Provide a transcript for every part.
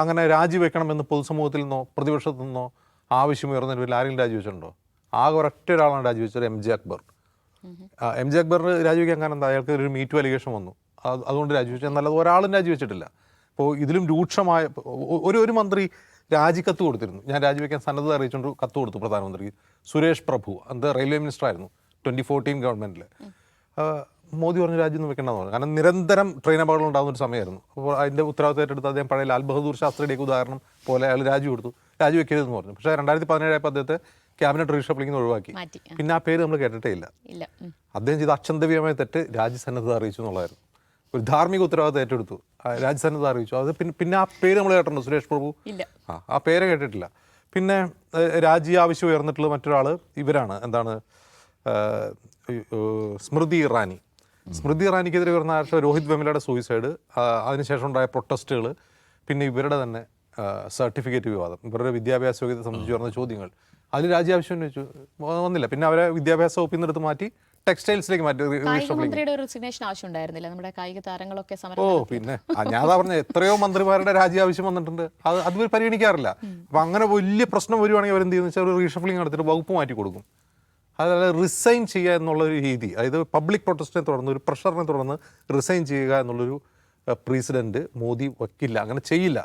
അങ്ങനെ രാജിവെക്കണമെന്ന് പൊതുസമൂഹത്തിൽ നിന്നോ പ്രതിപക്ഷത്തു നിന്നോ ആവശ്യമുയർന്നതിന് പേരിൽ ആരെങ്കിലും രാജിവെച്ചിട്ടുണ്ടോ? ആകെ ഒരൊറ്റ ഒരാളാണ് രാജിവെച്ചത്, M J Akbar. M J അക്ബറിന് രാജിവെക്കാൻ കാരണം എന്താ? അയാൾക്ക് ഒരു മീറ്റു അലിഗേഷൻ വന്നു, അതുകൊണ്ട് രാജിവെച്ചു. എന്നല്ലാതെ ഒരാളും രാജിവെച്ചിട്ടില്ല. ഇപ്പോൾ ഇതിലും രൂക്ഷമായ ഒരു മന്ത്രി രാജിക്കത്ത് കൊടുത്തിരുന്നു. ഞാൻ രാജിവെക്കാൻ സന്നദ്ധത അറിയിച്ചുകൊണ്ട് കത്ത് കൊടുത്തു പ്രധാനമന്ത്രിക്ക്. സുരേഷ് പ്രഭു, അത് റെയിൽവേ മിനിസ്റ്റർ ആയിരുന്നു 2014 ഗവൺമെൻറ്റിൽ. മോദി പറഞ്ഞു രാജ്യം വെക്കേണ്ടെന്ന് പറഞ്ഞു. കാരണം നിരന്തരം ട്രെയിൻ അപകടങ്ങൾ ഉണ്ടാകുന്ന ഒരു സമയമായിരുന്നു. അപ്പോൾ അതിൻ്റെ ഉത്തരവാദിത്തം ഏറ്റെടുത്ത് അദ്ദേഹം പഴയ ലാൽ ബഹദൂർ ശാസ്ത്രിയുടെയൊക്കെ ഉദാഹരണം പോലെ അയാൾ രാജി കൊടുത്തു, രാജിവെക്കരുതെന്ന് പറഞ്ഞു. പക്ഷേ 2017 ആയപ്പോൾ അദ്ദേഹത്തെ ക്യാബിനറ്റ് റീഷഫ്ലിംഗ് ഒഴിവാക്കി. പിന്നെ ആ പേര് നമ്മൾ കേട്ടിട്ടേ ഇല്ല. അദ്ദേഹം ചെയ്ത അക്ഷന്തവ്യമായ തെറ്റ് രാജ്യസന്നദ്ധത അറിയിച്ചു എന്നുള്ളതായിരുന്നു. ഒരു ധാർമ്മിക ഉത്തരവാദിത്തം ഏറ്റെടുത്തു, രാജ്യസന്നദ്ധത അറിയിച്ചു. അത് പിന്നെ ആ പേര് നമ്മൾ കേട്ടിട്ടുണ്ടോ? സുരേഷ് പ്രഭു ആ പേര് കേട്ടിട്ടില്ല. പിന്നെ രാജി ആവശ്യം ഉയർന്നിട്ടുള്ള മറ്റൊരാൾ ഇവരാണ്. എന്താണ്? സ്മൃതി ഇറാനി. സ്മൃതി ഇറാനിക്കെതിരെ വരുന്ന ആഴ്ച രോഹിത് വെമുലയുടെ സൂയിസൈഡ്, അതിനുശേഷം ഉണ്ടായ പ്രൊട്ടസ്റ്റുകൾ, പിന്നെ ഇവരുടെ തന്നെ സർട്ടിഫിക്കറ്റ് വിവാദം, ഇവരുടെ വിദ്യാഭ്യാസ യോഗ്യത സംബന്ധിച്ച് വരുന്ന ചോദ്യങ്ങൾ, അതിൽ രാജ്യ ആവശ്യം ഉന്നയിച്ചു, വന്നില്ല. പിന്നെ അവരെ വിദ്യാഭ്യാസ വകുപ്പിൽ നിന്നെടുത്ത് മാറ്റി ടെക്സ്റ്റൈൽസിലേക്ക് മാറ്റി. പിന്നെ ഞാൻ പറഞ്ഞ എത്രയോ മന്ത്രിമാരുടെ രാജി ആവശ്യം വന്നിട്ടുണ്ട്, അത് പരിഗണിക്കാറില്ല. അപ്പം അങ്ങനെ വലിയ പ്രശ്നം വരുവാണെങ്കിൽ അവരെന്ത് ചെയ്യുന്നത് വെച്ചാൽ ഒരു റീഷഫ്ലിംഗ് നടത്തിയിട്ട് വകുപ്പ് മാറ്റി കൊടുക്കും. അതല്ല, റിസൈൻ ചെയ്യുക എന്നുള്ളൊരു രീതി, അതായത് പബ്ലിക് പ്രൊട്ടസ്റ്റിനെ തുടർന്ന് ഒരു പ്രഷറിനെ തുടർന്ന് റിസൈൻ ചെയ്യുക എന്നുള്ളൊരു പ്രസിഡന്റ് മോദി വയ്ക്കില്ല, അങ്ങനെ ചെയ്യില്ല.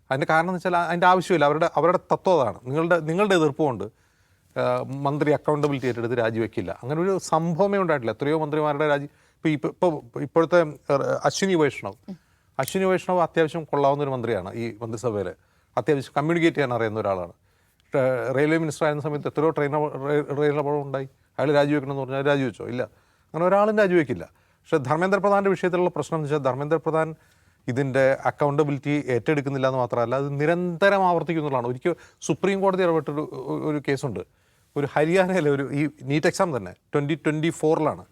അതിൻ്റെ കാരണം എന്ന് വെച്ചാൽ അതിൻ്റെ ആവശ്യമില്ല. അവരുടെ തത്വം അതാണ്. നിങ്ങളുടെ എതിർപ്പുകൊണ്ട് മന്ത്രി അക്കൗണ്ടബിലിറ്റി ഏറ്റെടുത്ത് രാജിവെക്കില്ല. അങ്ങനെ ഒരു സംഭവമേ ഉണ്ടായിട്ടില്ല. എത്രയോ മന്ത്രിമാരുടെ രാജി. ഇപ്പോഴത്തെ അശ്വിനി വൈഷ്ണവ് അത്യാവശ്യം കൊള്ളാവുന്ന ഒരു മന്ത്രിയാണ് ഈ മന്ത്രിസഭയിൽ. അത്യാവശ്യം കമ്മ്യൂണിക്കേറ്റ് ചെയ്യാൻ അറിയുന്ന ഒരാളാണ്. റെയിൽവേ മിനിസ്റ്റർ ആയിരുന്ന സമയത്ത് എത്രയോ റെയിൽ അപകടം ഉണ്ടായി. അയാൾ രാജിവെക്കണമെന്ന് പറഞ്ഞാൽ രാജിവെച്ചോ? ഇല്ല. അങ്ങനെ ഒരാളും രാജിവെക്കില്ല. പക്ഷേ ധർമ്മേന്ദ്ര പ്രധാൻ്റെ വിഷയത്തിലുള്ള പ്രശ്നം എന്ന് വെച്ചാൽ ധർമ്മേന്ദ്ര പ്രധാൻ ഇതിൻ്റെ അക്കൗണ്ടബിലിറ്റി ഏറ്റെടുക്കുന്നില്ല എന്ന് മാത്രമല്ല, അത് നിരന്തരം ആവർത്തിക്കുന്നുള്ളതാണ്. ഒരിക്കൽ സുപ്രീം കോടതി ഇടപെട്ടൊരു ഒരു കേസുണ്ട്. ഒരു ഹരിയാനയിലെ ഈ നീറ്റ് എക്സാം തന്നെ 2024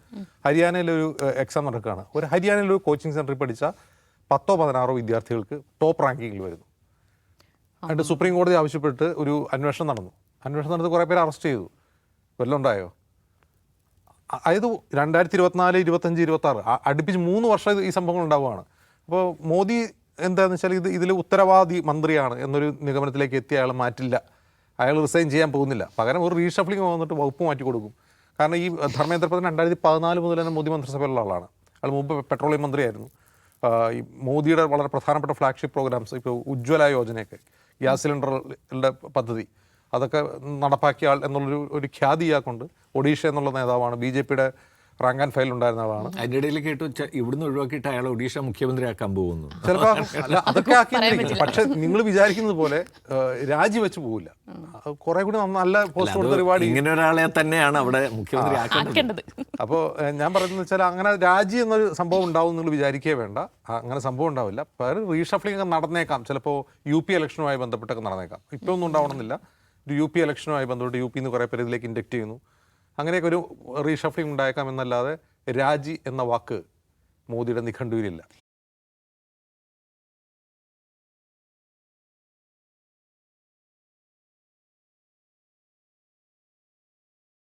ഹരിയാനയിലെ ഒരു എക്സാം നടക്കുകയാണ്. ഒരു ഹരിയാനയിലെ ഒരു കോച്ചിങ് സെൻറ്ററിൽ പഠിച്ച 10-16 വിദ്യാർത്ഥികൾക്ക് ടോപ്പ് റാങ്കിങ്ങിൽ വരുന്നു. എന്നിട്ട് സുപ്രീം കോടതി ആവശ്യപ്പെട്ട് ഒരു അന്വേഷണം നടത്തി കുറേ പേര് അറസ്റ്റ് ചെയ്തു. വല്ലതും ഉണ്ടായോ? അതായത് 2024, 25, 26 അടുപ്പിച്ച് 3 വർഷം ഈ സംഭവങ്ങൾ ഉണ്ടാവുകയാണ്. അപ്പോൾ മോദി എന്താണെന്ന് വെച്ചാൽ ഇതിൽ ഉത്തരവാദി മന്ത്രിയാണ് എന്നൊരു നിഗമനത്തിലേക്ക് എത്തി അയാൾ മാറ്റില്ല, അയാൾ റിസൈൻ ചെയ്യാൻ പോകുന്നില്ല. പകരം ഒരു റീഷഫ്ലിംഗ് വന്നിട്ട് വകുപ്പ് മാറ്റി കൊടുക്കും. കാരണം ഈ ധർമ്മേന്ദ്ര പ്രധാൻ 2014 മുതൽ തന്നെ മോദി മന്ത്രിസഭയിലുള്ള ആളാണ്. അയാൾ മുമ്പ് പെട്രോളിയം മന്ത്രിയായിരുന്നു. ഈ മോദിയുടെ വളരെ പ്രധാനപ്പെട്ട ഫ്ലാഗ്ഷിപ്പ് പ്രോഗ്രാംസ്, ഇപ്പോൾ ഉജ്ജ്വല യോജനയൊക്കെ, ഗ്യാസ് സിലിണ്ടറുടെ പദ്ധതി, അതൊക്കെ നടപ്പാക്കിയ ആൾ എന്നുള്ളൊരു ഖ്യാതി ഇയാൾക്കുണ്ട്. ഒഡീഷ എന്നുള്ള നേതാവാണ്, BJPയുടെ റാങ്ക് ആൻഡ് ഫയൽ ഉണ്ടായിരുന്ന ആളാണ്. അതിൻ്റെ ഇടയിൽ കേട്ടു ഇവിടുന്ന് ഒഴിവാക്കിയിട്ട് അയാൾ ഒഡീഷ മുഖ്യമന്ത്രിയാക്കാൻ പോകുന്നു. ചിലപ്പോൾ അല്ല, അതൊക്കെ ആക്കി. പക്ഷെ നിങ്ങൾ വിചാരിക്കുന്നത് പോലെ രാജിവെച്ച് പോകില്ല. കുറെ കൂടി നല്ല പോസ്റ്റ് കൊടുത്ത ഒരുപാട് ഇങ്ങനെ ഒരാളെ തന്നെയാണ് അവിടെ മുഖ്യമന്ത്രി ആക്കേണ്ടത്. അപ്പോൾ ഞാൻ പറയുന്നത് വെച്ചാൽ അങ്ങനെ രാജി എന്നൊരു സംഭവം ഉണ്ടാവും നിങ്ങൾ വിചാരിക്കേ വേണ്ട. അങ്ങനെ സംഭവം ഉണ്ടാവില്ല. പകരം റീഷഫ്ലിംഗ് ഒക്കെ നടന്നേക്കാം. ചിലപ്പോൾ UP ഇലക്ഷനുമായി ബന്ധപ്പെട്ടൊക്കെ നടന്നേക്കാം. ഇപ്പോൾ ഒന്നും ഉണ്ടാവണമെന്നില്ല. ഒരു UP ഇലക്ഷനുമായി ബന്ധപ്പെട്ട് UP നിന്ന് കുറേ പേര് ഇതിലേക്ക് ഇൻഡക്റ്റ് ചെയ്യുന്നു. അങ്ങനെയൊക്കെ ഒരു റീഷഫ്ലിംഗ് ഉണ്ടായേക്കാം എന്നല്ലാതെ രാജി എന്ന വാക്ക് മോദിയുടെ നിഘണ്ടുവിലില്ല.